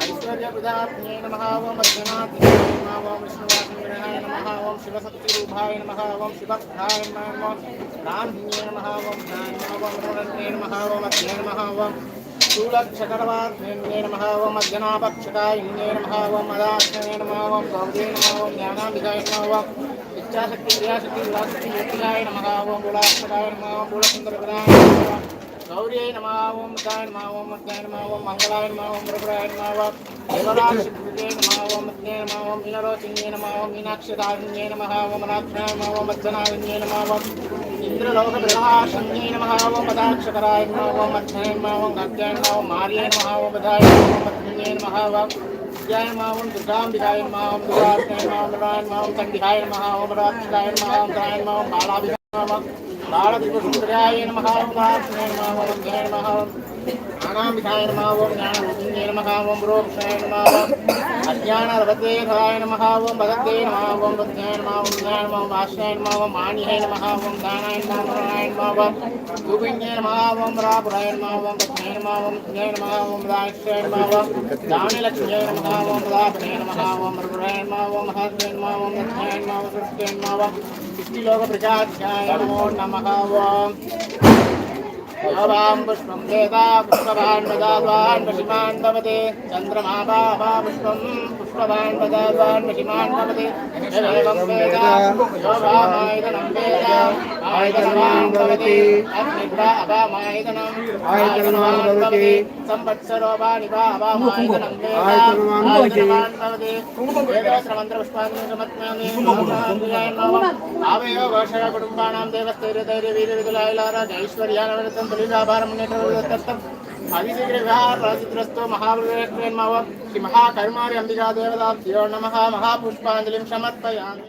ऐश्वर्यप्रदात्म्ये नमः ओं वैद्यनाथ्ये नमः ओं विष्णुवासुदेवाय नमः ओं शिवशक्तिरूपाय नमः ओं शिवभक्ताय नमः ओं रामहिन्ये नमः ओं नमः ओं रुद्रन्ये नमः ओं अग्ने नमः ओं शूलक्षकरवात्म्ये नमः ओं अज्जनापक्षकायिन्ये नमः ओं मदात्मने नमः ओं गौरी नमः ओं ज्ञानाम्बिकाय नमः ओं इच्छाशक्ति क्रियाशक्ति विलासक्ति योगिनाय नमः ओं गुणात्मकाय नमः ओं गुणसुन्दरपदाय नमः गौरी नमः ओं मुद्दाय नमः ओं मुद्दाय नमः ओं मंगलाय नमः ओं गुरुपुराय नमः ओं देवराजसिद्धे नमः ओं मुद्दे नमः ओं मीनरोचिन्ये नमः ओं मीनाक्षदारिण्ये नमः ओं मनाक्षाय नमः ओं मज्जनारिण्ये नमः ओं इन्द्रलोकप्रभाषण्ये नमः ओं पदाक्षकराय नमः ओं मध्याय नमः ओं गत्याय नमः ओं मार्याय नमः ओं बधाय नमः ओं पत्न्ये नमः ओं विद्याय नमः ओं दुर्गाम्बिकाय नमः ओं दुर्गात्मने नमः ओं दुर्गाय नमः ओं चण्डिकाय नमः ओं रात्रिकाय नमः ओं दाय नमः ओं बालाभिकाय नमः बालदिवसुन्दराय नमः ओं वासुदेवाय नमः ओं जय नमः ओं ज्ञानाम्बिकाय नमः ओं ज्ञानरूपिण्ये नमः ओं रोक्षाय नमः ओं अज्ञानरवतेधाय नमः ओं भगवते नमः ओं बुद्धाय नमः ओं ज्ञाय नमः ओं वास्याय नमः ओं मान्याय नमः ओं दानाय नमः ओं नारायणाय नमः ओं गोविन्दाय नमः ओं रापुराय नमः ओं बुद्धाय नमः ओं जय नमः ओं राक्षाय नमः ओं दानलक्ष्म्यै नमः ओं रापणे नमः ओं मृगुराय नमः ओं महर्षे नमः ओं लक्ष्म्यै नमः ओं सृष्टे नमः ओं इष्टिलोकप्रजाध्याय नमो नमः ओं योभां पुष्पं वेदा पुष्पवान् वदाद्वान् वशिमान् भवते चन्द्रमा भावा पुष्पं पुष्पवान् वदाद्वान् वशिमान् भवते यदेवं वेदा योभामायतनं वेदा आयतनवान् भवति अग्निर्वा अपामायतनम् आयतनवान् भवति संवत्सरो वा निवा अपामायतनं वेदा आयतनवान् भवति वेदोत्रमन्त्रपुष्पाणि समर्पयामि आवयो घोषय कुटुम्बानां देवस्तैर्यधैर्यवीर्यविदुलायलाराज ऐश्वर्यानवरतं अतिशीघ्रविहारचित्रस्तो महाबलेश्वरन्मव श्री महाकर्मारि अंबिका देवताभ्यो नमः महापुष्पाञ्जलिं समर्पयामि।